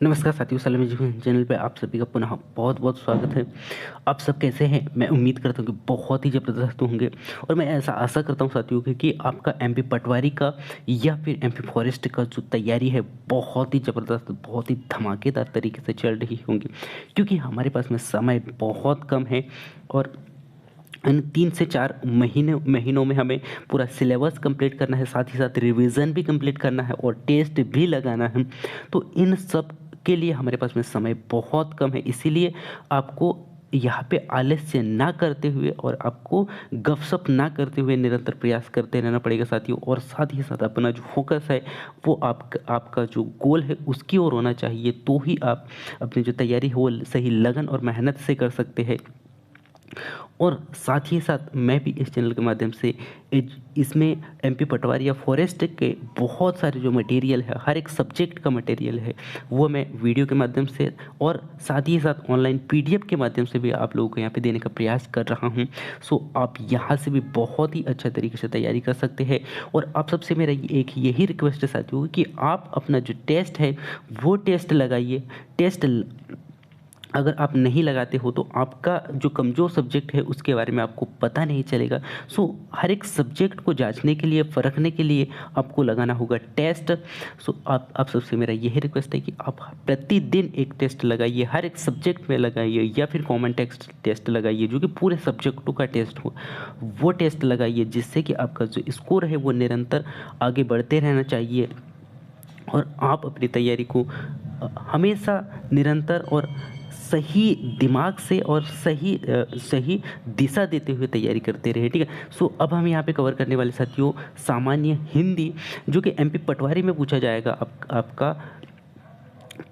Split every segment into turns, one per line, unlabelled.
नमस्कार साथियों, सलाम एजुकेशन चैनल पे आप सभी का पुनः बहुत बहुत स्वागत है। आप सब कैसे हैं? मैं उम्मीद करता हूँ कि बहुत ही ज़बरदस्त होंगे और मैं ऐसा आशा करता हूँ साथियों कि आपका एमपी पटवारी का या फिर एमपी फॉरेस्ट का जो तैयारी है बहुत ही ज़बरदस्त, बहुत ही धमाकेदार तरीके से चल रही होंगी, क्योंकि हमारे पास में समय बहुत कम है और इन 3 से 4 महीनों में हमें पूरा सिलेबस कंप्लीट करना है, साथ ही साथ रिवीजन भी कंप्लीट करना है और टेस्ट भी लगाना है। तो इन सब के लिए हमारे पास में समय बहुत कम है, इसीलिए आपको यहाँ पे आलस्य ना करते हुए और आपको गपशप ना करते हुए निरंतर प्रयास करते रहना पड़ेगा साथियों। और साथ ही साथ अपना जो फोकस है वो आपका जो गोल है उसकी ओर होना चाहिए, तो ही आप अपनी जो तैयारी है वो सही लगन और मेहनत से कर सकते हैं। और साथ ही साथ मैं भी इस चैनल के माध्यम से इसमें एमपी पटवारी या फॉरेस्ट के बहुत सारे जो मटेरियल है, हर एक सब्जेक्ट का मटेरियल है, वो मैं वीडियो के माध्यम से और साथ ही साथ ऑनलाइन पीडीएफ के माध्यम से भी आप लोगों को यहाँ पे देने का प्रयास कर रहा हूँ। सो आप यहाँ से भी बहुत ही अच्छा तरीके से तैयारी कर सकते हैं। और आप सबसे मेरा एक यही रिक्वेस्ट है साथियों कि आप अपना जो टेस्ट है वो टेस्ट लगाइए। टेस्ट अगर आप नहीं लगाते हो तो आपका जो कमज़ोर सब्जेक्ट है उसके बारे में आपको पता नहीं चलेगा। सो हर एक सब्जेक्ट को जांचने के लिए, परखने के लिए आपको लगाना होगा टेस्ट। सो आप सबसे मेरा यही रिक्वेस्ट है कि आप प्रतिदिन एक टेस्ट लगाइए, हर एक सब्जेक्ट में लगाइए, या फिर कॉमन टेस्ट लगाइए जो कि पूरे सब्जेक्टों का टेस्ट हो। वो टेस्ट लगाइए जिससे कि आपका जो स्कोर है वो निरंतर आगे बढ़ते रहना चाहिए और आप अपनी तैयारी को हमेशा निरंतर और सही दिमाग से और सही दिशा देते हुए तैयारी करते रहे, ठीक है। सो अब हम यहाँ पे कवर करने वाले साथियों सामान्य हिंदी, जो कि एमपी पटवारी में पूछा जाएगा। आपका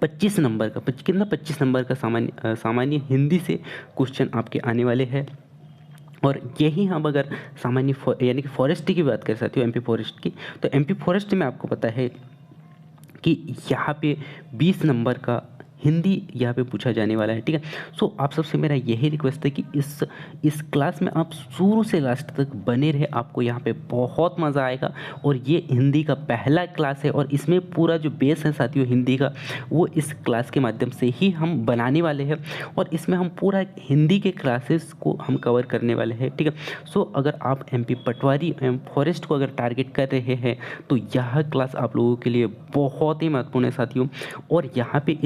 25 नंबर का कितना 25 नंबर का सामान्य हिंदी से क्वेश्चन आपके आने वाले हैं। और यही हम अगर सामान्य यानी कि फॉरेस्ट की बात करें साथियों, एमपी फॉरेस्ट की, तो एमपी फॉरेस्ट में आपको पता है कि यहाँ पे 20 नंबर का हिंदी यहाँ पे पूछा जाने वाला है, ठीक है। सो आप सबसे मेरा यही रिक्वेस्ट है कि इस क्लास में आप शुरू से लास्ट तक बने रहे, आपको यहाँ पे बहुत मज़ा आएगा। और ये हिंदी का पहला क्लास है और इसमें पूरा जो बेस है साथियों हिंदी का, वो इस क्लास के माध्यम से ही हम बनाने वाले हैं और इसमें हम पूरा हिंदी के क्लासेस को हम कवर करने वाले हैं, ठीक है। सो अगर आप एमपी पटवारी एवं फॉरेस्ट को अगर टारगेट कर रहे हैं तो यह क्लास आप लोगों के लिए बहुत ही महत्वपूर्ण है साथियों। और यहाँ पे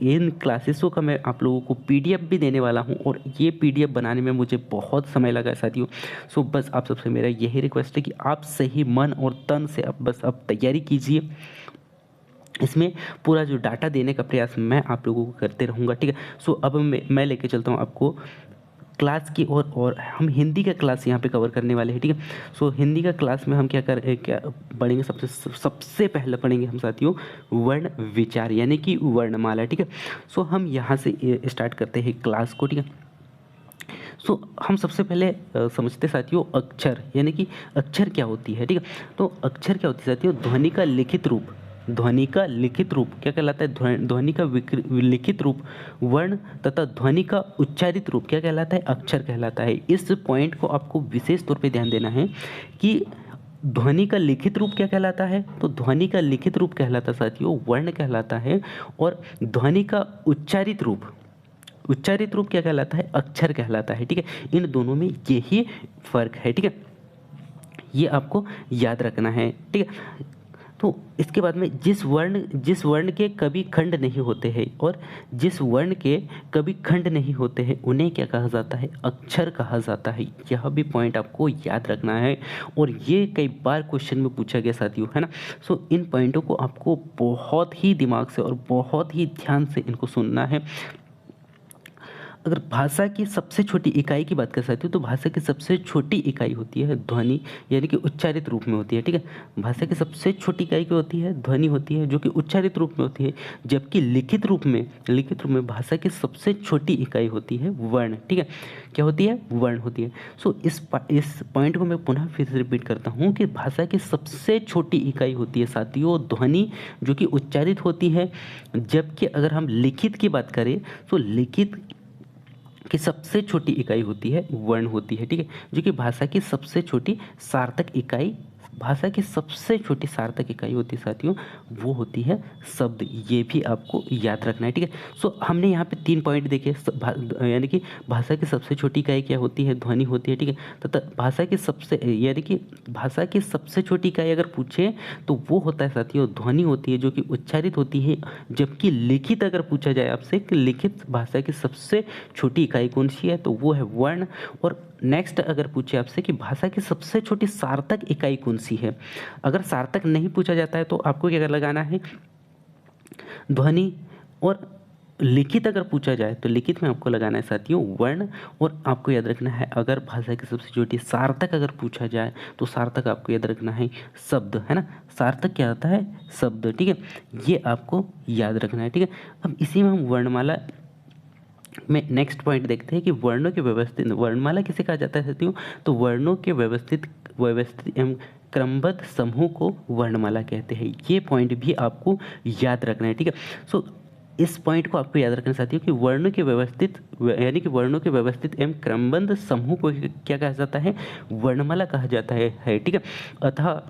इन क्लासेसों का मैं आप लोगों को पीडीएफ भी देने वाला हूँ और ये पीडीएफ बनाने में मुझे बहुत समय लगा है साथियों। सो बस आप सबसे मेरा यही रिक्वेस्ट है कि आप सही मन और तन से अब तैयारी कीजिए। इसमें पूरा जो डाटा देने का प्रयास मैं आप लोगों को करते रहूँगा, ठीक है। सो अब मैं लेके चलता हूँ आपको क्लास की और हम हिंदी का क्लास यहाँ पे कवर करने वाले हैं, ठीक है। सो हिंदी का क्लास में हम क्या पढ़ेंगे, सबसे पहले पढ़ेंगे हम साथियों वर्ण विचार यानी कि वर्णमाला, ठीक है। सो हम यहाँ से स्टार्ट करते हैं क्लास को, ठीक है। सो हम सबसे पहले समझते साथियों अक्षर, यानी कि अक्षर क्या होती है, ठीक है। तो अक्षर क्या होती है साथियों? ध्वनि का लिखित रूप। ध्वनि का लिखित रूप क्या कहलाता है? ध्वनि का लिखित रूप वर्ण तथा ध्वनि का उच्चारित रूप क्या कहलाता है? अक्षर कहलाता है। इस पॉइंट को आपको विशेष तौर पे ध्यान देना है कि ध्वनि का लिखित रूप क्या कहलाता है? तो ध्वनि का लिखित रूप कहलाता साथियों वर्ण कहलाता है और ध्वनि का उच्चारित रूप क्या कहलाता है? अक्षर कहलाता है, ठीक है। इन दोनों में यही फर्क है, ठीक है। ये आपको याद रखना है, ठीक है। तो इसके बाद में जिस वर्ण के कभी खंड नहीं होते हैं और जिस वर्ण के कभी खंड नहीं होते हैं उन्हें क्या कहा जाता है? अक्षर कहा जाता है। यह भी पॉइंट आपको याद रखना है और ये कई बार क्वेश्चन में पूछा गया साथियों, है ना। सो इन पॉइंटों को आपको बहुत ही दिमाग से और बहुत ही ध्यान से इनको सुनना है। अगर भाषा की सबसे छोटी इकाई की बात कर सकते हो तो भाषा की सबसे छोटी इकाई होती है ध्वनि, यानी कि उच्चारित रूप में होती है, ठीक है। भाषा की सबसे छोटी इकाई क्या होती है? ध्वनि होती है, जो कि उच्चारित रूप में होती है। जबकि लिखित रूप में भाषा की सबसे छोटी इकाई होती है वर्ण, ठीक है। क्या होती है? वर्ण होती है। सो इस पॉइंट को मैं पुनः फिर से रिपीट करता हूँ कि भाषा की सबसे छोटी इकाई होती है साथियों ध्वनि, जो कि उच्चारित होती है। जबकि अगर हम लिखित की बात करें तो लिखित की सबसे छोटी इकाई होती है वर्ण होती है, ठीक है, जो कि भाषा की सबसे छोटी सार्थक इकाई भाषा की सबसे छोटी सार्थक इकाई होती है साथियों, वो होती है शब्द। ये भी आपको याद रखना है, ठीक है। सो हमने यहाँ पे 3 पॉइंट देखे, यानी कि भाषा की सबसे छोटी इकाई क्या होती है, ध्वनि होती है, ठीक है। तथा भाषा की सबसे यानी कि भाषा की सबसे छोटी इकाई अगर पूछे तो वो होता है साथियों ध्वनि होती है, जो कि उच्चारित होती है। जबकि लिखित अगर पूछा जाए आपसे कि लिखित भाषा की सबसे छोटी इकाई कौन सी है, तो वो है वर्ण। और नेक्स्ट अगर पूछे आपसे कि भाषा की सबसे छोटी सार्थक इकाई कौन सी है, अगर सार्थक नहीं पूछा जाता है तो आपको क्या लगाना है, ध्वनि। और लिखित अगर पूछा जाए तो लिखित में आपको लगाना है साथियों वर्ण। और आपको याद रखना है अगर भाषा की सबसे छोटी सार्थक अगर पूछा जाए तो सार्थक आपको याद रखना है शब्द, है ना। सार्थक क्या होता है, शब्द, ठीक है। ये आपको याद रखना है, ठीक है। अब इसी में हम वर्णमाला में नेक्स्ट पॉइंट देखते हैं कि वर्णों के व्यवस्थित, वर्णमाला किसे कहा जाता है साथियों, तो वर्णों के व्यवस्थित एवं क्रमबद्ध समूह को वर्णमाला कहते हैं। ये पॉइंट भी आपको याद रखना है, ठीक है। सो इस पॉइंट को आपको याद रखना साथियों कि वर्णों के व्यवस्थित यानी कि वर्णों के व्यवस्थित एवं क्रमबद्ध समूह को क्या कहा जाता है, वर्णमाला कहा जाता है, ठीक है। अतः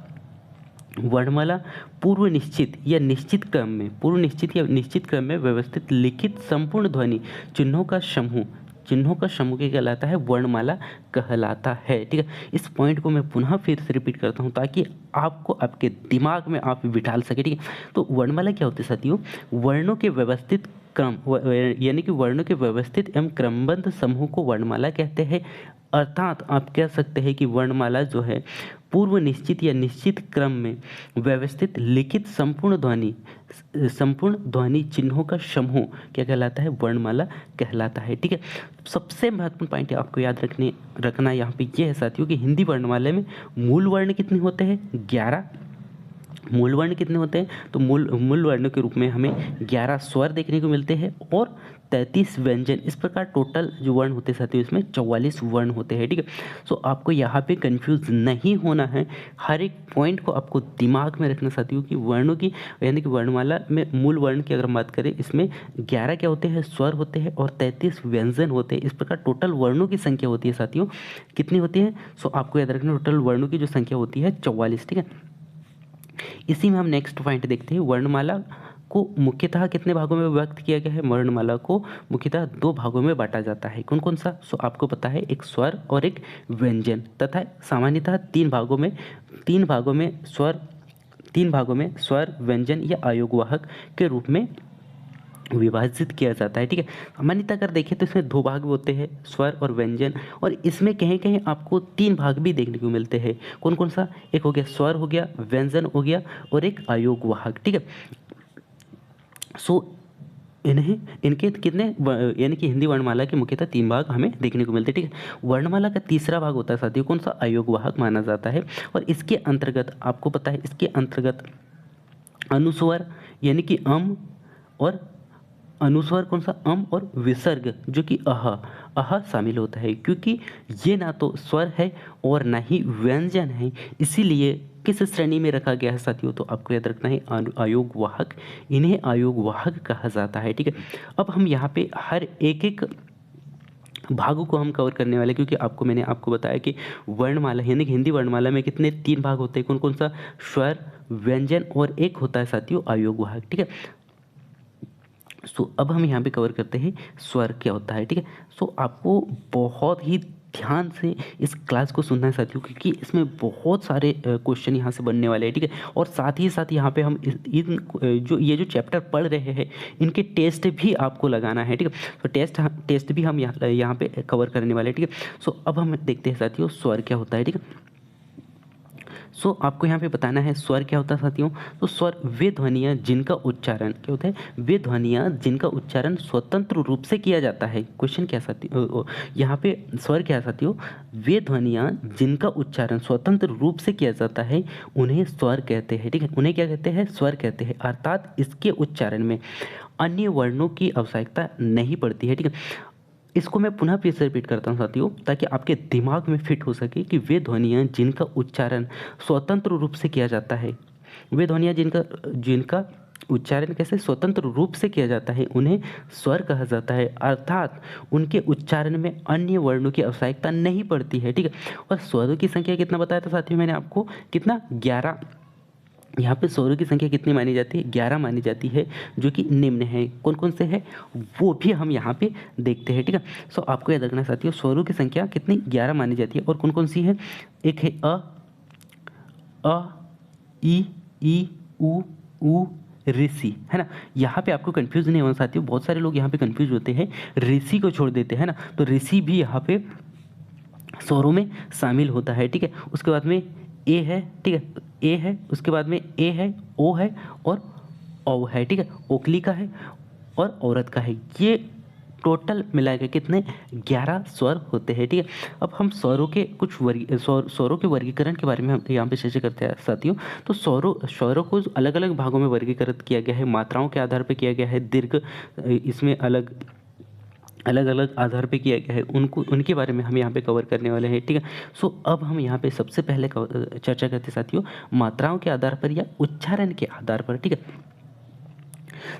वर्णमाला पूर्व निश्चित या निश्चित क्रम में व्यवस्थित लिखित संपूर्ण ध्वनि चिन्हों का समूह क्या कहलाता है, वर्णमाला कहलाता है, ठीक है। इस पॉइंट को मैं पुनः फिर से रिपीट करता हूँ ताकि आपको आपके दिमाग में आप बिठा सके, ठीक है। तो वर्णमाला क्या होती है साथियों, वर्णों के व्यवस्थित क्रम यानी कि वर्णों के व्यवस्थित एवं क्रमबद्ध समूह को वर्णमाला कहते हैं। अर्थात आप कह सकते हैं कि वर्णमाला जो है पूर्व निश्चित या निश्चित क्रम में व्यवस्थित लिखित संपूर्ण ध्वनि चिन्हों का समूह क्या कहलाता है, वर्णमाला कहलाता है, ठीक है। सबसे महत्वपूर्ण पॉइंट आपको याद रखना यहाँ पे ये है साथियों कि हिंदी वर्णमाला में मूल वर्ण कितने होते हैं, 11 मूल वर्ण कितने होते हैं, तो मूल वर्ण के रूप में हमें 11 स्वर देखने को मिलते हैं और 33 व्यंजन। इस प्रकार टोटल जो वर्ण होते हैं साथियों इसमें 44 वर्ण होते हैं, ठीक है। सो आपको यहाँ पे कंफ्यूज नहीं होना है, हर एक पॉइंट को आपको दिमाग में रखना साथियों कि वर्णों की यानी कि वर्णमाला में मूल वर्ण की अगर बात करें इसमें 11 क्या होते हैं, स्वर होते हैं और 33 व्यंजन होते हैं। इस प्रकार टोटल वर्णों की संख्या होती है साथियों, कितनी होती है, सो आपको याद रखना टोटल वर्णों की जो संख्या होती है 44, ठीक है। इसी में हम नेक्स्ट पॉइंट देखते हैं, वर्णमाला को मुख्यतः कितने भागों में विभक्त किया गया है, वर्णमाला को मुख्यतः 2 भागों में बांटा जाता है। कौन कौन सा, सो आपको पता है, एक स्वर और एक व्यंजन, तथा सामान्यतः 3 भागों में स्वर व्यंजन या आयोगवाहक के रूप में विभाजित किया जाता है, ठीक है। सामान्यतः अगर देखें तो इसमें 2 भाग होते हैं, स्वर और व्यंजन, और इसमें कहीं कहीं आपको 3 भाग भी देखने को मिलते हैं। कौन कौन सा, एक हो गया स्वर हो गया, व्यंजन हो गया और एक आयोगवाहक, ठीक है। सो इनके कितने यानी कि हिंदी वर्णमाला के मुख्यतः 3 भाग हमें देखने को मिलते हैं, ठीक है। वर्णमाला का तीसरा भाग होता है साथियों कौन सा, आयोगवाहक माना जाता है। और इसके अंतर्गत आपको पता है, इसके अंतर्गत अनुस्वर यानी कि और अनुस्वर कौन सा, और विसर्ग जो कि अह शामिल होता है। क्योंकि ये ना तो स्वर है और ना ही व्यंजन है, इसीलिए किस श्रेणी में रखा गया है साथियों, तो आपको याद रखना है आयोगवाहक, इन्हें आयोगवाहक कहा जाता है, ठीक है। अब हम यहाँ पे हर एक भागों को हम कवर करने वाले, क्योंकि मैंने आपको बताया कि वर्णमाला यानी कि हिंदी वर्णमाला में कितने 3 भाग होते हैं, कौन कौन सा, स्वर, व्यंजन और एक होता है साथियों आयोगवाहक, ठीक है। सो अब हम यहाँ पे कवर करते हैं स्वर क्या होता है, ठीक है। सो आपको बहुत ही ध्यान से इस क्लास को सुनना है साथियों, क्योंकि इसमें बहुत सारे क्वेश्चन यहाँ से बनने वाले हैं, ठीक है। और साथ ही साथ यहाँ पे हम ये जो चैप्टर पढ़ रहे हैं इनके टेस्ट भी आपको लगाना है, ठीक है। तो टेस्ट भी हम यहाँ पे कवर करने वाले हैं, ठीक है। सो अब हम देखते हैं साथियों स्वर क्या होता है, ठीक है। सो आपको यहाँ पे बताना है स्वर क्या होता है साथियों, तो स्वर वे ध्वनियाँ जिनका उच्चारण क्या होता है, वे ध्वनियाँ जिनका उच्चारण स्वतंत्र रूप से किया जाता है। क्वेश्चन क्या साथियों, यहाँ पे स्वर क्या है साथियों, वे ध्वनियाँ जिनका उच्चारण स्वतंत्र रूप से किया जाता है उन्हें स्वर कहते हैं, ठीक है। उन्हें क्या कहते हैं, स्वर कहते हैं। अर्थात इसके उच्चारण में अन्य वर्णों की आवश्यकता नहीं पड़ती है, ठीक है। इसको मैं पुनः फिर से रिपीट करता हूँ साथियों, ताकि आपके दिमाग में फिट हो सके कि वे ध्वनियाँ जिनका उच्चारण स्वतंत्र रूप से किया जाता है, वे ध्वनियाँ जिनका उच्चारण कैसे स्वतंत्र रूप से किया जाता है उन्हें स्वर कहा जाता है, अर्थात उनके उच्चारण में अन्य वर्णों की आवश्यकता नहीं पड़ती है, ठीक है। और स्वरों की संख्या कितना बताया था साथियों मैंने आपको, कितना 11। यहाँ पे स्वरों की संख्या कितनी मानी जाती है, 11 मानी जाती है, जो कि निम्न है। कौन कौन से है वो भी हम यहाँ पे देखते हैं, ठीक है। सो आपको याद रखना है साथियों, स्वरों की संख्या कितनी 11 मानी जाती है। और कौन कौन सी है, एक है अ, ई, ऊ, ऋषि, है ना। यहाँ पे आपको कंफ्यूज नहीं होना साथियों, बहुत सारे लोग यहाँ पे कंफ्यूज होते हैं, ऋषि को छोड़ देते हैं ना, तो ऋषि भी यहाँ पे स्वरों में शामिल होता है, ठीक है। उसके बाद में ए है, ठीक है, ए है, उसके बाद में ए है, ओ है और औ है, ठीक है। ओकली का है और औरत का है। ये टोटल मिला के कितने 11 स्वर होते हैं, ठीक है। अब हम स्वरों के कुछ स्वरों के वर्गीकरण के बारे में हम यहाँ पे चर्चा करते हैं साथियों। तो स्वरों को अलग अलग भागों में वर्गीकृत किया गया है, मात्राओं के आधार पर किया गया है, दीर्घ इसमें अलग अलग आधार पे किया गया है, उनको उनके बारे में हम यहाँ पे कवर करने वाले हैं, ठीक है। सो अब हम यहाँ पे सबसे पहले चर्चा करते हैं साथियों मात्राओं के आधार पर या उच्चारण के आधार पर, ठीक है।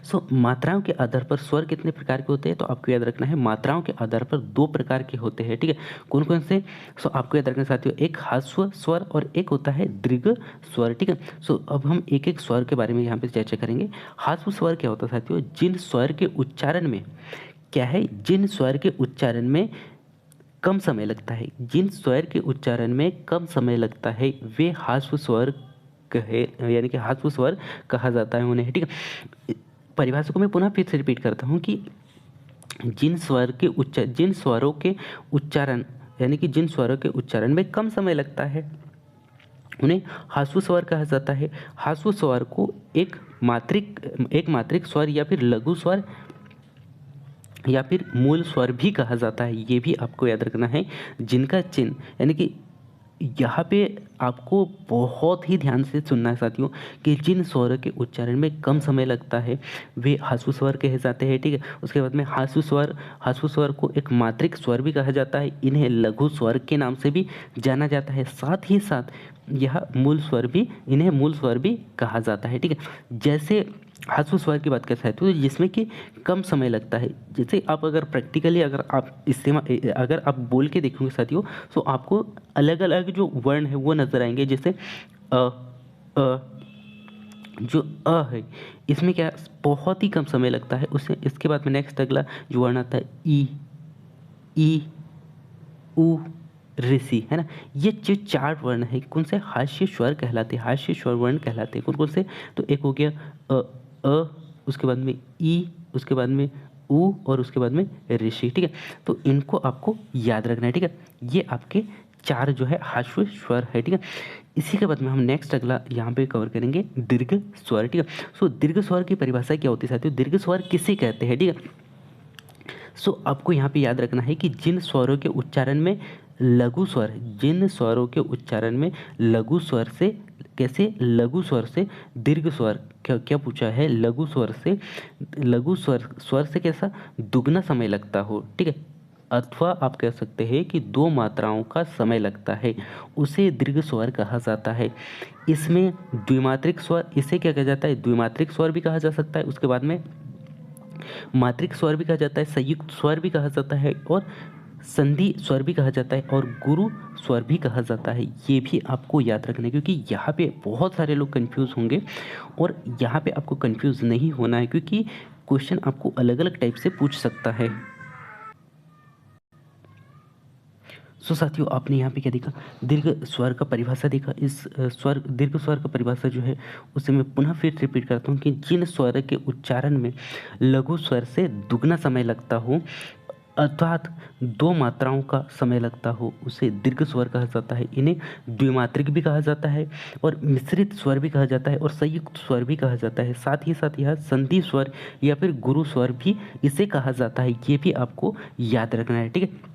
सो मात्राओं के आधार पर स्वर कितने प्रकार के होते हैं, तो आपको याद रखना है मात्राओं के आधार पर 2 प्रकार के होते हैं, ठीक है। कौन कौन से, सो आपको याद रखना साथियों, एक ह्रस्व स्वर और एक होता है दीर्घ स्वर, ठीक है। सो अब हम एक एक स्वर के बारे में यहाँ पे चर्चा करेंगे। ह्रस्व स्वर क्या होता है साथियों, जिन स्वर के उच्चारण में क्या है, जिन स्वर के उच्चारण में कम समय लगता है, जिन स्वर के उच्चारण में कम समय लगता है वे ह्रस्व स्वर कहे, यानी कि ह्रस्व स्वर कहा जाता है उन्हें, ठीक है। परिभाषा को मैं पुनः फिर से रिपीट करता हूँ कि जिन स्वरों के उच्चारण, यानी कि जिन स्वरों के उच्चारण में कम समय लगता है उन्हें ह्रस्व स्वर कहा जाता है। ह्रस्व स्वर को एक मात्रिक स्वर या फिर लघु स्वर या फिर मूल स्वर भी कहा जाता है, ये भी आपको याद रखना है। जिनका चिन्ह, यानी कि यहाँ पे आपको बहुत ही ध्यान से सुनना है साथियों कि जिन स्वर के उच्चारण में कम समय लगता है वे ह्रस्व स्वर कहे जाते हैं, ठीक है। उसके बाद में ह्रस्व स्वर को एक मात्रिक स्वर भी कहा जाता है, इन्हें लघु स्वर के नाम से भी जाना जाता है। साथ ही साथ यह इन्हें मूल स्वर भी कहा जाता है, ठीक है। जैसे ह्रस्व स्वर की बात करते हैं तो जिसमें कि कम समय लगता है, जैसे आप अगर प्रैक्टिकली अगर आप बोल के देखोगे साथियों, तो आपको अलग अलग जो वर्ण है वो नजर आएंगे। जैसे अ जो अ है इसमें क्या बहुत ही कम समय लगता है उससे। इसके बाद में नेक्स्ट अगला जो वर्ण आता है ई, उ, ऋषि, है ना। ये जो 4 वर्ण है कौन से, हास्य स्वर कहलाते हैं, हास्य स्वर वर्ण कहलाते हैं। कौन कौन से, तो एक हो गया उसके बाद में ई, उसके बाद में उ और उसके बाद में ऋषि, ठीक है। तो इनको आपको याद रखना है, ठीक है। ये आपके 4 जो है हास्य स्वर है, ठीक है। इसी के बाद में हम नेक्स्ट अगला यहाँ पे कवर करेंगे दीर्घ स्वर, ठीक है। सो दीर्घ स्वर की परिभाषा क्या होती है साथियों, दीर्घ स्वर किसे कहते हैं, ठीक है। सो आपको यहाँ पे याद रखना है कि जिन स्वरों के उच्चारण में लघु स्वर, जिन स्वरों के उच्चारण में लघु स्वर से, कैसे लघु स्वर से दीर्घ स्वर, क्या पूछा है, लघु स्वर से कैसा दुगना समय लगता हो, ठीक है। अथवा आप कह सकते हैं कि 2 मात्राओं का समय लगता है, उसे दीर्घ स्वर कहा जाता है। इसमें द्विमात्रिक स्वर, इसे क्या कहा जाता है, द्विमात्रिक स्वर भी कहा जा सकता है। उसके बाद में मात्रिक स्वर भी कहा जाता है, संयुक्त स्वर भी कहा जाता है और संधि स्वर भी कहा जाता है और गुरु स्वर भी कहा जाता है। ये भी आपको याद रखना है क्योंकि यहाँ पे बहुत सारे लोग कंफ्यूज होंगे और यहाँ पे आपको कंफ्यूज नहीं होना है क्योंकि क्वेश्चन आपको अलग अलग टाइप से पूछ सकता है। सो साथियों आपने यहाँ पे क्या देखा, दीर्घ स्वर का परिभाषा देखा। इस दीर्घ स्वर का परिभाषा जो है उसे मैं पुनः फिर रिपीट करता हूँ कि जिन स्वर के उच्चारण में लघु स्वर से दुगना समय लगता हो अर्थात 2 मात्राओं का समय लगता हो उसे दीर्घ स्वर कहा जाता है। इन्हें द्विमात्रिक भी कहा जाता है और मिश्रित स्वर भी कहा जाता है और संयुक्त स्वर भी कहा जाता है। साथ ही साथ यह संधि स्वर या फिर गुरु स्वर भी इसे कहा जाता है। ये भी आपको याद रखना है, ठीक है।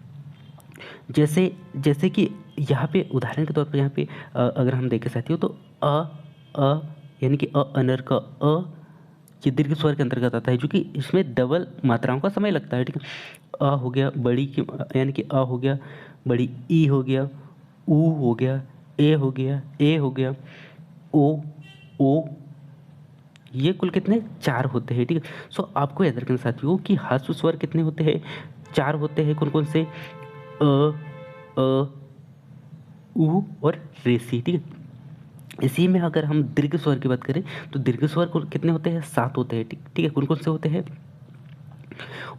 जैसे जैसे कि यहाँ पे उदाहरण के तौर पर यहाँ पे अगर हम देखें साथियों तो अ यानी कि अनर का ये दीर्घ स्वर के अंतर्गत आता है जो कि इसमें डबल मात्राओं का समय लगता है, ठीक है। हो गया बड़ी की, यानी कि हो गया बड़ी, ई हो गया, ऊ हो गया, ए हो गया, ओ, ये कुल कितने 4 होते हैं, ठीक है। सो आपको याद रखना साथियों कि ह्रस्व स्वर कितने होते हैं, 4 होते हैं। कौन कौन से? अ, उ और रेसी, ठीक है। इसी में अगर हम दीर्घ स्वर की बात करें तो दीर्घ स्वर कितने होते हैं? 7 होते हैं, ठीक ठीक है। कौन कौन से होते हैं?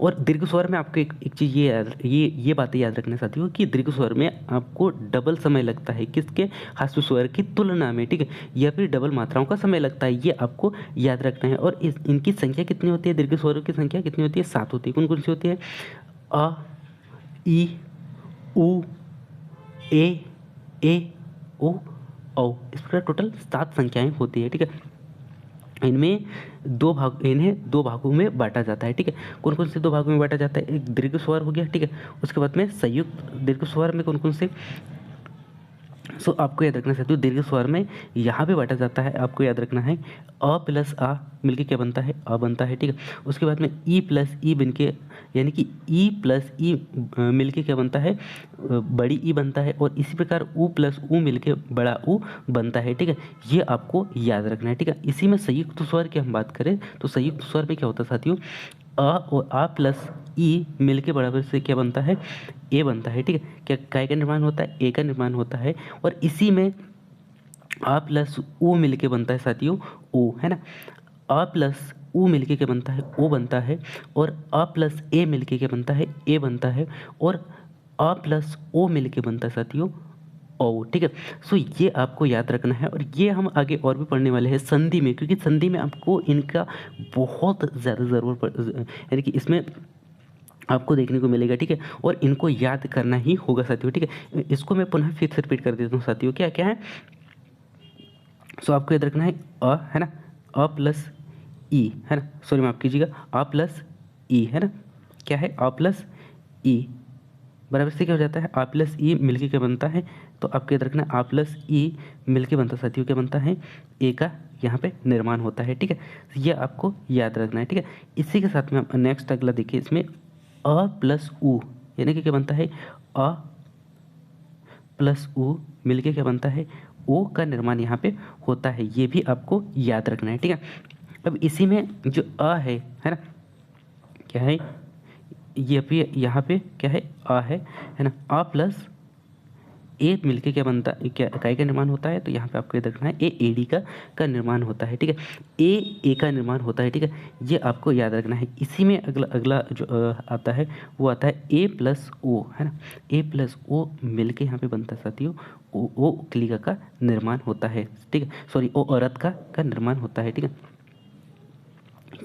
और दीर्घ स्वर में आपको एक चीज़ ये बातें याद रखना साथियों कि दीर्घ स्वर में आपको डबल समय लगता है किसके? ह्रस्व स्वर की तुलना में, ठीक है। या फिर डबल मात्राओं का समय लगता है, ये आपको याद रखना है। और इनकी संख्या कितनी होती है? दीर्घ स्वरों की संख्या कितनी होती है? 7 होती है। कौन कौन सी होती है? अ, ई, उ, ए, ओ, औ। इस प्रकार टोटल 7 संख्याएं होती है, ठीक है। इन्हें 2 भागों में बांटा जाता है, ठीक है। कौन कौन से 2 भागों में बांटा जाता है? एक दीर्घ स्वर हो गया, ठीक है। उसके बाद में संयुक्त दीर्घ स्वर में कौन कौन से? सो आपको याद रखना साथियों दीर्घ स्वर में यहाँ पे बांटा जाता है। आपको याद रखना है अ प्लस आ मिलके क्या बनता है? अ बनता है, ठीक है। उसके बाद में ई प्लस ई बनके यानी कि ई प्लस ई मिलके क्या बनता है? बड़ी ई बनता है। और इसी प्रकार उ प्लस उ मिलके बड़ा उ बनता है, ठीक है। ये आपको याद रखना है, ठीक है। इसी में संयुक्त स्वर की हम बात करें तो संयुक्त स्वर में क्या होता है साथियों? अ और आ प्लस ई मिलके बराबर से क्या बनता है? ए बनता है, ठीक है। क्या काय का निर्माण होता है? ए का निर्माण होता है। और इसी में आ प्लस उ मिलके बनता है साथियों ओ, है ना। आ प्लस उ मिलके क्या बनता है? ओ बनता है। और आ प्लस ए मिलके क्या बनता है? ए बनता है। और आ प्लस ओ मिलके बनता है साथियों ओ, ठीक है। सो ये आपको याद रखना है। और ये हम आगे और भी पढ़ने वाले हैं संधि में, क्योंकि संधि में आपको इनका बहुत ज़्यादा ज़रूरत यानी कि इसमें आपको देखने को मिलेगा, ठीक है। और इनको याद करना ही होगा साथियों, ठीक है। इसको मैं पुनः फिर से रिपीट कर देता हूँ साथियों, क्या क्या है? सो आपको याद रखना है है ना, अ प्लस ई, है ना। सॉरी माफ कीजिएगा, अ प्लस ई, है ना। क्या है? अ प्लस ई बराबर से क्या हो जाता है? आ प्लस ई मिलके क्या बनता है? तो आपको याद रखना है आ प्लस ई मिलके बनता है साथियों क्या बनता है? ए का यहाँ पे निर्माण होता है, ठीक है। ये आपको याद रखना है, ठीक है। इसी के साथ में हम नेक्स्ट अगला देखिए, इसमें अ प्लस उ यानी कि क्या बनता है? अ प्लस उ मिलके क्या बनता है? ओ का निर्माण यहाँ पे होता है। ये भी आपको याद रखना है, ठीक है। अब इसी में जो है ना, क्या है? ये भी यहाँ पे क्या है? आ है ना। आ प्लस ए मिलके क्या बनता है? क्या इकाई का निर्माण होता है? तो यहाँ पे आपको याद रखना है ए एडी का निर्माण होता है, ठीक है। ए का निर्माण होता है, ठीक है। ये आपको याद रखना है। इसी में अगला अगला जो आता है वो आता है ए प्लस ओ, है ना। ए प्लस ओ मिलके यहाँ पे बनता है साथियों ओ क्लिका का निर्माण होता है, ठीक है। सॉरी ओ औरत का निर्माण होता है, ठीक है।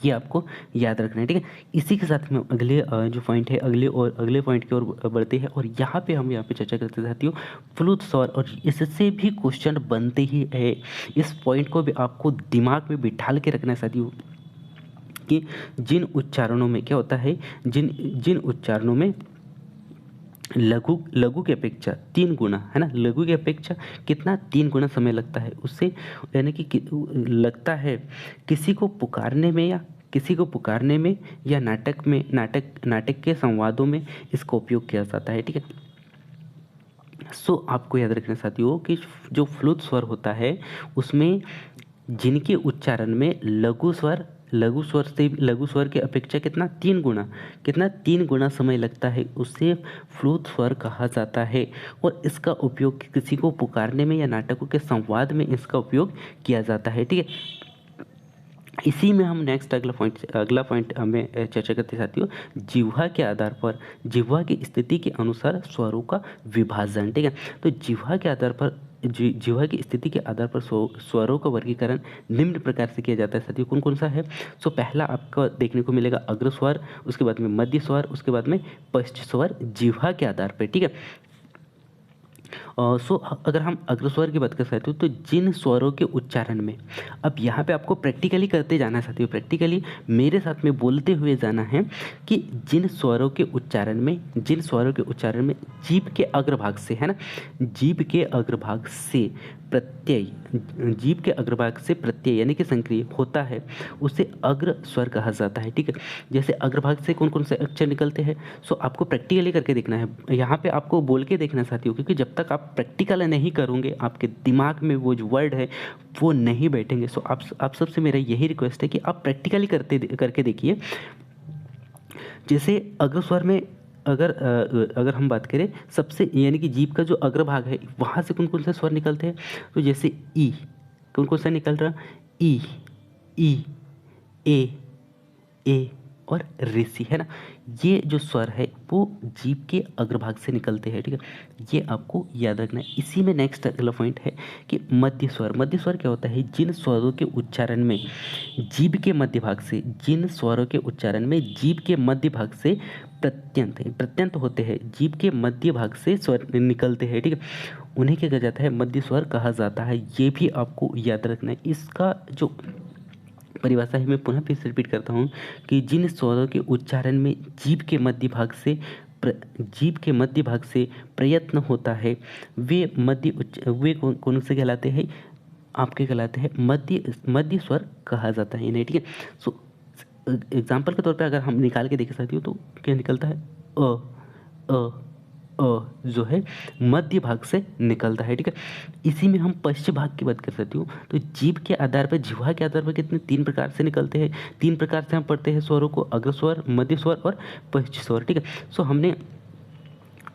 ये आपको याद रखना है, ठीक है। इसी के साथ में अगले जो पॉइंट है अगले पॉइंट की ओर बढ़ते हैं। और यहाँ पे हम यहाँ पे चर्चा करते साथियों फ्लूट स्वर, और इससे भी क्वेश्चन बनते ही है। इस पॉइंट को भी आपको दिमाग में बिठा के रखना है साथियों कि जिन उच्चारणों में क्या होता है, जिन जिन उच्चारणों में लघु लघु की अपेक्षा 3 गुना, है ना, लघु की अपेक्षा कितना 3 गुना समय लगता है उससे, यानी कि लगता है किसी को पुकारने में या नाटक के संवादों में इसका उपयोग किया जाता है, ठीक है। सो आपको याद रखना साथियों कि जो फ्लूट स्वर होता है उसमें जिनके उच्चारण में लघु स्वर की अपेक्षा कितना 3 गुना समय लगता है उसे फ्लूट स्वर कहा जाता है। और इसका उपयोग किसी को पुकारने में या नाटकों के संवाद में इसका उपयोग किया जाता है, ठीक है। इसी में हम नेक्स्ट अगला पॉइंट हमें चर्चा करते साथियों जिह्वा के आधार पर, जिह्वा की स्थिति के अनुसार स्वरों का विभाजन, ठीक है। तो जिह्वा के आधार पर जिह्वा की स्थिति के आधार पर स्वरों का वर्गीकरण निम्न प्रकार से किया जाता है साथियों। कौन कौन सा है? सो पहला आपको देखने को मिलेगा अग्र स्वर, उसके बाद में मध्य स्वर, उसके बाद में पश्च स्वर जिह्वा के आधार पर, ठीक है। सो अगर हम अग्रस्वर की बात कर सकते हो तो जिन स्वरों के उच्चारण में, अब यहाँ पे आपको प्रैक्टिकली करते जाना है साथियों, प्रैक्टिकली मेरे साथ में बोलते हुए जाना है कि जिन स्वरों के उच्चारण में जीभ के अग्रभाग से, है ना, जीभ के अग्रभाग से प्रत्यय, जीभ के अग्रभाग से प्रत्यय यानी कि संक्रिय होता है उसे अग्र स्वर कहा जाता है। ठीक है, जैसे अग्रभाग से कौन कौन से अक्षर निकलते हैं, सो आपको प्रैक्टिकली करके देखना है। यहाँ पे आपको बोल के देखना साथियों, क्योंकि जब तक आप प्रैक्टिकल नहीं करोगे आपके दिमाग में वो जो वर्ड है वो नहीं बैठेंगे। सो आप सबसे मेरा यही रिक्वेस्ट है कि आप प्रैक्टिकली करके देखिए। जैसे अग्र स्वर में अगर हम बात करें सबसे यानी कि जीभ का जो अग्रभाग है वहाँ से कौन कौन से स्वर निकलते हैं, तो जैसे ई, कौन कौन सा निकल रहा, ई, ई, ए और ऋषि, है ना। ये जो स्वर है वो जीभ के अग्रभाग से निकलते हैं। ठीक है, ये आपको याद रखना है। इसी में नेक्स्ट अगला पॉइंट है कि मध्य स्वर। मध्य स्वर क्या होता है, जिन स्वरों के उच्चारण में जीभ के मध्य भाग से, जिन स्वरों के उच्चारण में जीभ के मध्य भाग से प्रत्यंत होते हैं, जीभ के मध्य भाग से स्वर निकलते हैं। ठीक है, उन्हें क्या कहा जाता है, मध्य स्वर कहा जाता है। ये भी आपको याद रखना है। इसका जो परिभाषा है मैं पुनः फिर से रिपीट करता हूँ कि जिन स्वरों के उच्चारण में जीभ के मध्य भाग से प्रयत्न होता है वे वे कौन से कहलाते हैं, आपके कहलाते हैं मध्य स्वर कहा जाता है इन्हें। ठीक है, सो एग्जाम्पल के तौर पे अगर हम निकाल के देख सकते हो तो क्या निकलता है, अ जो है मध्य भाग से निकलता है। ठीक है, इसी में हम पश्चिम भाग की बात कर सकते हो तो जीभ के आधार पर, जिह्वा के आधार पर कितने 3 प्रकार से निकलते हैं। 3 प्रकार से हम पढ़ते हैं स्वरों को, अग्र स्वर, मध्य स्वर और पश्चिम स्वर। ठीक है, सो हमने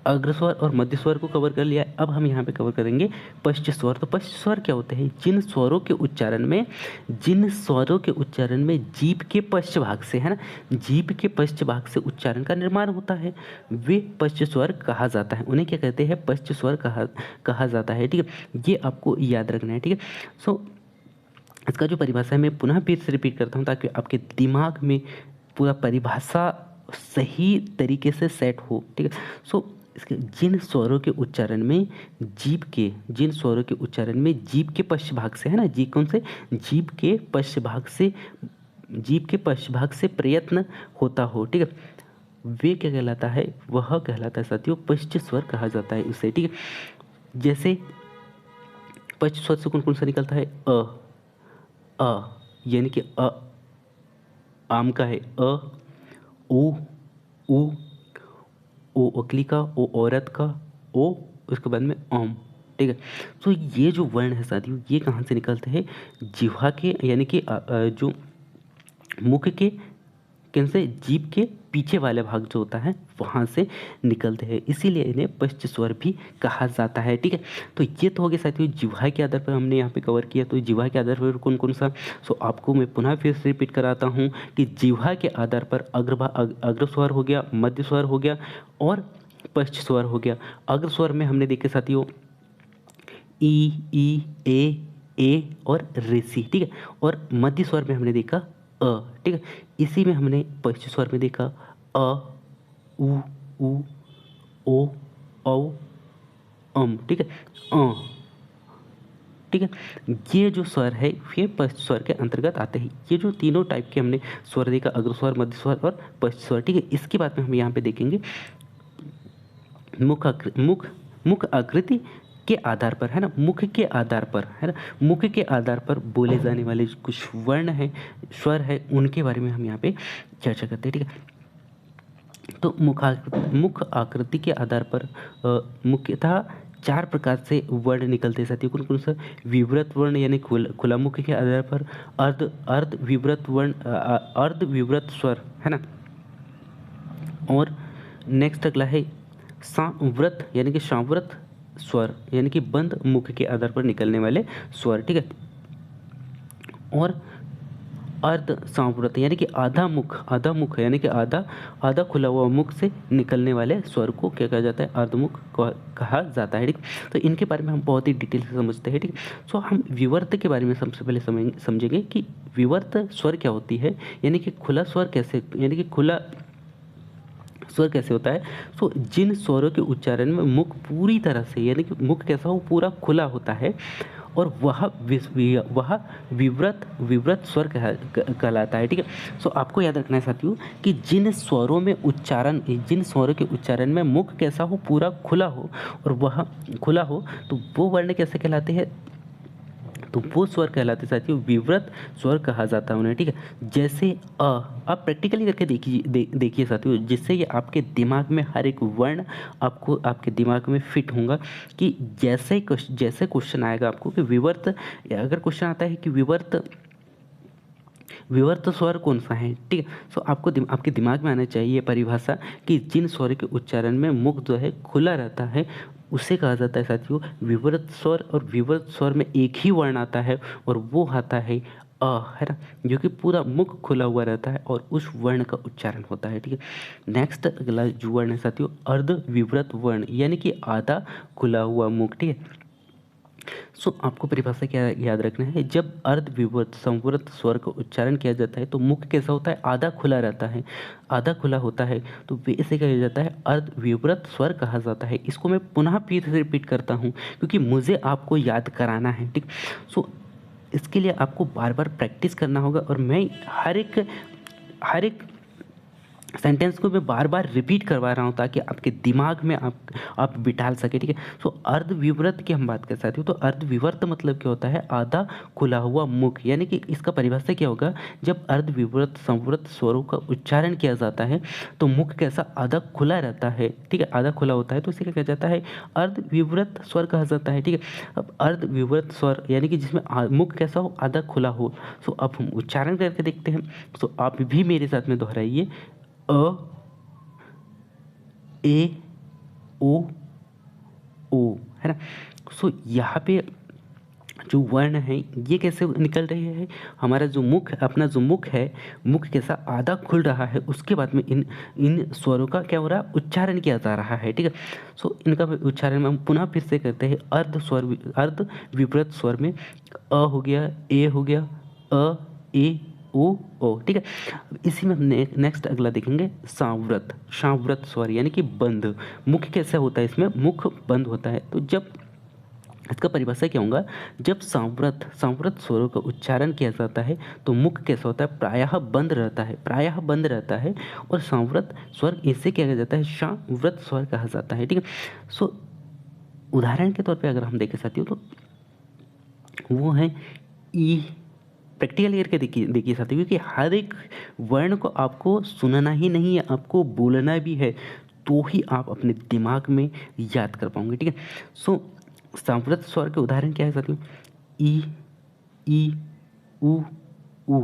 अग्र स्वर और मध्य स्वर को कवर कर लिया है। अब हम यहाँ पे कवर करेंगे पश्च स्वर। तो पश्च स्वर क्या होते हैं, जिन स्वरों के उच्चारण में जीभ के पश्च भाग से, है ना, जीभ के पश्च भाग से उच्चारण का निर्माण होता है वे पश्च स्वर कहा जाता है। उन्हें क्या कहते हैं, पश्च स्वर कहा जाता है। ठीक है, ये आपको याद रखना है। ठीक है, सो इसका जो परिभाषा है मैं पुनः फिर से रिपीट करता हूँ ताकि आपके दिमाग में पूरा परिभाषा सही तरीके से सेट हो। ठीक है, सो इसके जिन स्वरों के उच्चारण में जीभ के पश्च भाग से, है ना, जीभ कौन से, जीभ के पश्च भाग से प्रयत्न होता हो। ठीक है, वे क्या कहलाता है, वह कहलाता है साथियों पश्च स्वर कहा जाता है इसे। ठीक है, जैसे पश्च स्वर से कौन कौन सा निकलता है, यानी कि आम का है उ, ओ अकली का, ओ औरत का, ओ उसके बाद में ओम। ठीक है, तो ये जो वर्ण है साथियों ये कहाँ से निकलते हैं, जिह्वा के यानी कि जो मुख के कैसे, जीभ के पीछे वाले भाग जो होता है वहाँ से निकलते हैं, इसीलिए इन्हें पश्च स्वर भी कहा जाता है। ठीक है, तो ये तो हो गया साथियों जिह्वा के आधार पर हमने यहाँ पे कवर किया। तो जिह्वा के आधार पर कौन कौन सा, सो आपको मैं पुनः फिर से रिपीट कराता हूँ कि जिह्वा के आधार पर अग्र स्वर हो गया, मध्य स्वर हो गया और पश्च स्वर हो गया। अग्र स्वर में हमने देखे साथियों ई, ए और ऋषि। ठीक है, और मध्य स्वर में हमने देखा ठीक है, इसी में हमने पश्च स्वर में देखा अ, उ, ओ, औ, ठीक है, ठीक है, ये जो स्वर है ये पश्च स्वर के अंतर्गत आते हैं। ये जो तीनों टाइप के हमने स्वर देखा, अग्र स्वर, मध्य स्वर और पश्च स्वर। ठीक है, इसके बाद में हम यहाँ पे देखेंगे मुख आकृति के आधार पर, है ना, मुख के आधार पर, है ना, मुख के आधार पर बोले जाने वाले कुछ वर्ण है, स्वर है, उनके बारे में हम यहाँ पे चर्चा करते हैं। ठीक है, तो मुख आकृति के आधार पर मुख्यतः 4 प्रकार से वर्ण निकलते हैं साथियों। कौन कौन सा, विवृत वर्ण यानी खुला मुख के आधार पर, अर्ध विवृत वर्ण, अर्ध विवृत स्वर, है ना, और नेक्स्ट अगला है सांवृत यानी कि सांवृत स्वर यानी कि बंद मुख के आधार पर निकलने वाले स्वर। ठीक है, और अर्ध सांवृत यानी कि आधा मुख यानी कि आधा खुला हुआ मुख से निकलने वाले स्वर को क्या कहा जाता है, अर्धमुख कहा जाता है। ठीक, तो इनके बारे में हम बहुत ही डिटेल से समझते हैं। ठीक, सो हम विवर्त के बारे में सबसे पहले समझेंगे कि विवर्त स्वर क्या होती है, यानी कि खुला स्वर कैसे, यानी कि खुला स्वर कैसे होता है। सो जिन स्वरों के उच्चारण में मुख पूरी तरह से यानी कि मुख कैसा हो, पूरा खुला होता है और वह विवृत स्वर कहलाता है। ठीक है, सो आपको याद रखना है साथियों कि जिन स्वरों के उच्चारण में मुख कैसा हो, पूरा खुला हो और वह खुला हो, तो वो वर्ण कैसे कहलाते हैं, तो वो स्वर कहलाते साथियों विवृत स्वर कहा जाता है उन्हें, ठीक है। जैसे आप प्रैक्टिकली करके देखिए साथियों, जिससे ये आपके दिमाग में हर एक वर्ण आपको आपके दिमाग में फिट होगा कि जैसे क्वेश्चन आएगा आपको कि विवर्त, अगर क्वेश्चन आता है कि विवर्त स्वर कौन सा है, ठीक है। सो आपके दिमाग में आना चाहिए ये परिभाषा कि जिन स्वर के उच्चारण में मुख जो है खुला रहता है उसे कहा जाता है साथियों विवर्त स्वर। और विवर्त स्वर में एक ही वर्ण आता है और वो आता है अ, है ना, जो कि पूरा मुख खुला हुआ रहता है और उस वर्ण का उच्चारण होता है, ठीक है। नेक्स्ट अगला जो वर्ण है साथियों अर्ध विवृत वर्ण, यानी कि आधा खुला हुआ मुख, ठीक है। सो आपको परिभाषा क्या याद रखना है, जब अर्ध विवृत संवृत स्वर का उच्चारण किया जाता है तो मुख कैसा होता है, आधा खुला रहता है, आधा खुला होता है, तो वे इसे कहा जाता है अर्ध विवृत स्वर कहा जाता है। इसको मैं पुनः फिर से रिपीट करता हूँ क्योंकि मुझे आपको याद कराना है, ठीक। सो इसके लिए आपको बार बार प्रैक्टिस करना होगा और मैं हर एक सेंटेंस को मैं बार बार रिपीट करवा रहा हूँ ताकि आपके दिमाग में आप बिठा सके, ठीक है। सो अर्ध विवृत की हम बात कर सकते हो, तो अर्ध विवृत मतलब क्या होता है, आधा खुला हुआ मुख, यानी कि इसका परिभाषा क्या होगा, जब अर्ध विवृत संवृत स्वरों का उच्चारण किया जाता है तो मुख कैसा आधा खुला रहता है, ठीक है, आधा खुला होता है, तो इसे क्या कहा जाता है अर्ध विवृत स्वर कहा जाता है, ठीक है। अब अर्ध विवृत स्वर यानी कि जिसमें मुख कैसा हो, आधा खुला हो। सो अब हम उच्चारण करके देखते हैं। सो आप भी मेरे साथ में दोहराइए, अ, ए, ओ, ओ, है ना। सो यहाँ पे जो वर्ण है ये कैसे निकल रहे हैं, हमारा जो मुख अपना जो मुख है, मुख कैसा आधा खुल रहा है, उसके बाद में इन स्वरों का क्या हो रहा है, उच्चारण किया जा रहा है, ठीक है। सो इनका उच्चारण में हम पुनः फिर से करते हैं, अर्ध विपरीत स्वर में अ हो गया, ए हो गया, अ, ए, ओ, ठीक है। इसी में हम नेक्स्ट अगला देखेंगे सांवृत स्वर, यानी कि बंद। मुख कैसा होता है, इसमें मुख बंद होता है, तो जब इसका परिभाषा क्या होगा, जब सांवृत स्वरों का उच्चारण किया जाता है तो मुख कैसा होता है, प्रायः बंद रहता है और सांवृत स्वर इसे क्या कहा जाता है, सांवृत स्वर कहा जाता है, ठीक है। सो उदाहरण के तौर पे अगर हम देखें साथियों तो वो है ई। प्रैक्टिकल करके देखिए साथियों, क्योंकि हर एक वर्ण को आपको सुनना ही नहीं है, आपको बोलना भी है, तो ही आप अपने दिमाग में याद कर पाओगे, ठीक है। सो सांवृत स्वर के उदाहरण क्या है साथियों, ई, उ,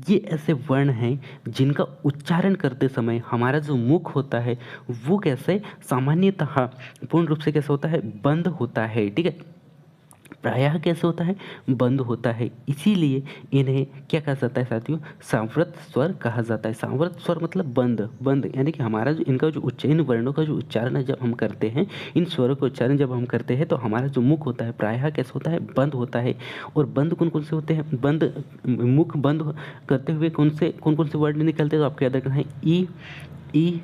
ये ऐसे वर्ण हैं जिनका उच्चारण करते समय हमारा जो मुख होता है वो कैसे सामान्यतः पूर्ण रूप से कैसे होता है, बंद होता है, ठीक है। प्रायः कैसे होता है, बंद होता है, इसीलिए इन्हें क्या कहा जाता है साथियों, सांवृत स्वर कहा जाता है। सांवृत स्वर मतलब बंद, यानी कि हमारा जो इनका जो इन वर्णों का जो उच्चारण है जब हम करते हैं, इन स्वरों का उच्चारण जब हम करते हैं तो हमारा जो मुख होता है प्रायः कैसे होता है, बंद होता है। और बंद कौन कौन से होते हैं, मुख बंद करते हुए कौन कौन से वर्ड निकलते हैं, तो आपको याद रखना है ई,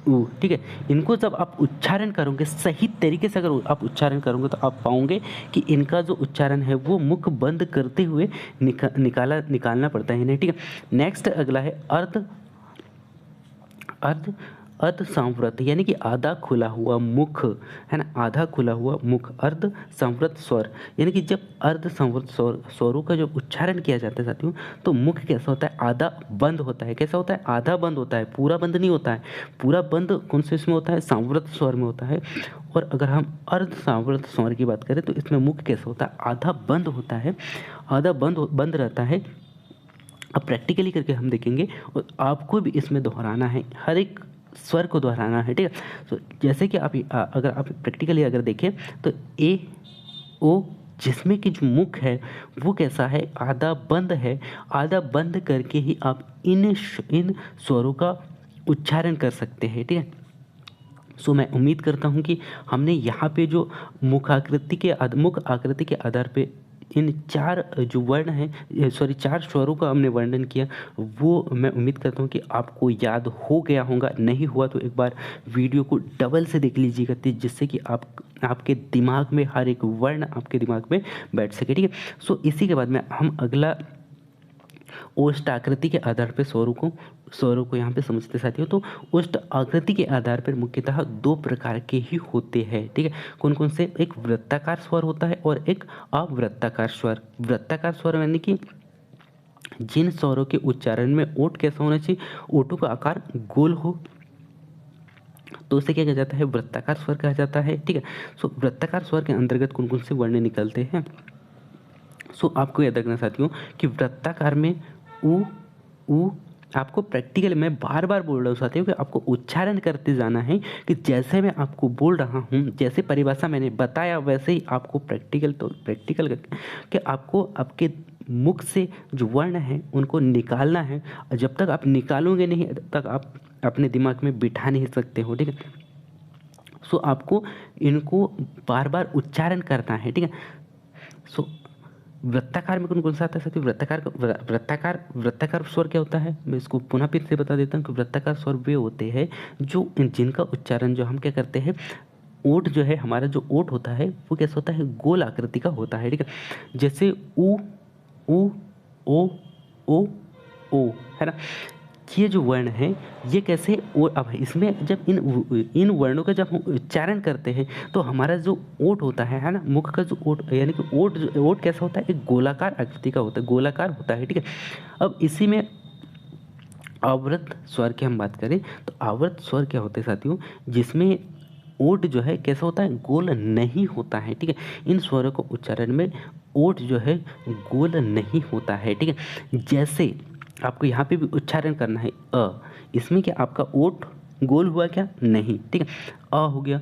उ, ठीक है। इनको जब आप उच्चारण करोगे सही तरीके से, अगर आप उच्चारण करोगे तो आप पाओगे कि इनका जो उच्चारण है वो मुख बंद करते हुए निकालना पड़ता है इन्हें, ठीक है। नेक्स्ट अगला है अर्ध सांवृत, यानी कि आधा खुला हुआ मुख, है ना, आधा खुला हुआ मुख, अर्ध सांवृत स्वर, यानी कि जब अर्ध सांवृत स्वरों का जब उच्चारण किया जाता है साथियों तो मुख कैसा होता है, आधा बंद होता है। कैसा होता है, आधा बंद होता है, पूरा बंद नहीं होता है। पूरा बंद कौन से इसमें होता है, सांवृत स्वर में होता है। और अगर हम अर्ध सांवृत स्वर की बात करें तो इसमें मुख कैसा होता है, आधा बंद होता है, आधा बंद रहता है। अब प्रैक्टिकली करके हम देखेंगे और आपको भी इसमें दोहराना है, हर एक स्वर को दोहराना है, ठीक है। तो जैसे कि अगर आप प्रैक्टिकली अगर देखें तो ए, ओ, जिसमें कि जो मुख है वो कैसा है, आधा बंद है। आधा बंद करके ही आप इन स्वरों का उच्चारण कर सकते हैं, ठीक है। सो मैं उम्मीद करता हूँ कि हमने यहाँ पे जो मुख आकृति के आधार पे इन चार जो वर्ण हैं, चार स्वरों का हमने वर्णन किया, वो मैं उम्मीद करता हूँ कि आपको याद हो गया होगा। नहीं हुआ तो एक बार वीडियो को डबल से देख लीजिएगा, जिससे कि आपके दिमाग में हर एक वर्ण आपके दिमाग में बैठ सके, ठीक है। सो इसी के बाद में हम अगला ओष्ठ आकृति के आधार पर स्वरों को यहाँ पे समझते साथियों। तो ओष्ठ आकृति के आधार पर मुख्यतः दो प्रकार के ही होते हैं, ठीक है। कौन कौन से? एक वृत्ताकार स्वर होता है और एक अवृत्ताकार स्वर। वृत्ताकार स्वर यानी कि जिन स्वरों के उच्चारण में ओठ कैसा होना चाहिए, ओठों का आकार गोल हो, तो उसे क्या कहा जाता है? वृत्ताकार स्वर कहा जाता है, ठीक है। सो वृत्ताकार स्वर के अंतर्गत कौन कौन से वर्ण निकलते हैं? सो आपको याद रखना साथियों कि वृत्ताकार में उ आपको प्रैक्टिकल मैं बार बार बोल रहा हूँ साथियों कि आपको उच्चारण करते जाना है कि जैसे मैं आपको बोल रहा हूँ, जैसे परिभाषा मैंने बताया वैसे ही आपको प्रैक्टिकल करके कि आपको आपके मुख से जो वर्ण है उनको निकालना है। और जब तक आप निकालोगे नहीं तब तक आप अपने दिमाग में बिठा नहीं सकते हो, ठीक है। सो आपको इनको बार बार उच्चारण करना है, ठीक है। सो वृत्ताकार में कौन कौन सा आता है साथियों? वृत्ताकार स्वर क्या होता है? मैं इसको पुनः फिर से बता देता हूँ कि वृत्ताकार स्वर वे होते हैं जो जिनका उच्चारण जो हम क्या करते हैं, ओठ जो है हमारा, जो ओठ होता है वो कैसा होता है? गोल आकृति का होता है, ठीक है। जैसे उ ओ ओ, है ना। ये जो वर्ण है ये कैसे अब इसमें जब इन वर्णों का जब हम उच्चारण करते हैं तो हमारा जो ओठ होता है ना, मुख का जो ओठ यानी कि ओठ कैसा होता है? एक गोलाकार आकृति का होता है, गोलाकार होता है, ठीक है। अब इसी में आवृत स्वर की हम बात करें तो आवृत स्वर क्या होते हैं साथियों? जिसमें ओठ जो है कैसा होता है? गोल नहीं होता है, ठीक है। इन स्वरों को उच्चारण में ओठ जो है गोल नहीं होता है, ठीक है। जैसे आपको यहाँ पे भी उच्चारण करना है इसमें क्या आपका ओठ गोल हुआ क्या? नहीं, ठीक है। हो गया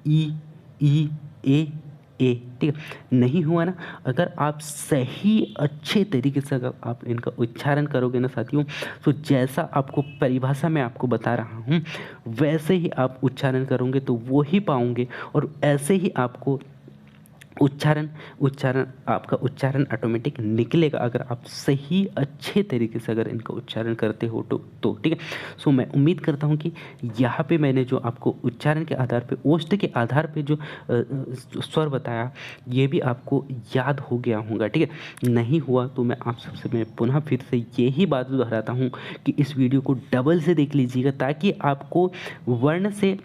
ई ए, ठीक है, नहीं हुआ ना। अगर आप सही अच्छे तरीके से अगर आप इनका उच्चारण करोगे ना साथियों, तो जैसा आपको परिभाषा में आपको बता रहा हूँ वैसे ही आप उच्चारण करोगे तो वो ही पाओगे, और ऐसे ही आपको आपका उच्चारण ऑटोमेटिक निकलेगा अगर आप सही अच्छे तरीके से अगर इनका उच्चारण करते हो तो ठीक है। सो मैं उम्मीद करता हूँ कि यहाँ पे मैंने जो आपको उच्चारण के आधार पे, ओष्ठ के आधार पे जो स्वर बताया ये भी आपको याद हो गया होगा, ठीक है। नहीं हुआ तो मैं आप सबसे मैं पुनः फिर से यही बात दोहराता हूँ कि इस वीडियो को डबल से देख लीजिएगा ताकि आपको वर्ण से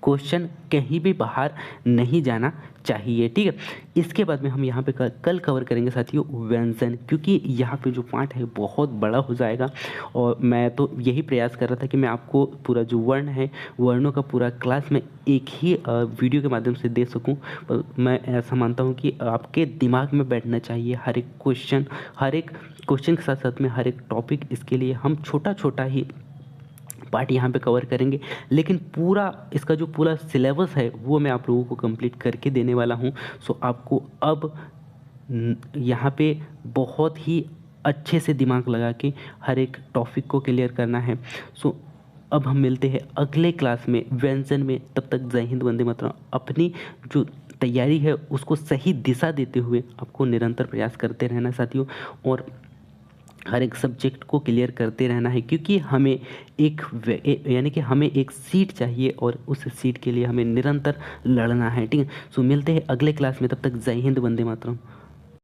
क्वेश्चन कहीं भी बाहर नहीं जाना चाहिए, ठीक है। इसके बाद में हम यहाँ पे कल कवर करेंगे साथियों व्यंजन, क्योंकि यहाँ पे जो पार्ट है बहुत बड़ा हो जाएगा और मैं तो यही प्रयास कर रहा था कि मैं आपको पूरा जो वर्ण है, वर्णों का पूरा क्लास में एक ही वीडियो के माध्यम से दे सकूँ। पर मैं ऐसा मानता हूँ कि आपके दिमाग में बैठना चाहिए हर एक क्वेश्चन के साथ साथ में हर एक टॉपिक। इसके लिए हम छोटा छोटा ही पार्ट यहाँ पे कवर करेंगे, लेकिन पूरा इसका जो पूरा सिलेबस है वो मैं आप लोगों को कंप्लीट करके देने वाला हूँ। सो आपको अब यहाँ पे बहुत ही अच्छे से दिमाग लगा के हर एक टॉपिक को क्लियर करना है। सो अब हम मिलते हैं अगले क्लास में व्यंजन में। तब तक जय हिंद, वंदे मातरम। अपनी जो तैयारी है उसको सही दिशा देते हुए आपको निरंतर प्रयास करते रहना साथियों, और हर एक सब्जेक्ट को क्लियर करते रहना है, क्योंकि हमें यानी कि हमें एक सीट चाहिए और उस सीट के लिए हमें निरंतर लड़ना है, ठीक है। सो मिलते हैं अगले क्लास में, तब तक जय हिंद, वंदे मातरम।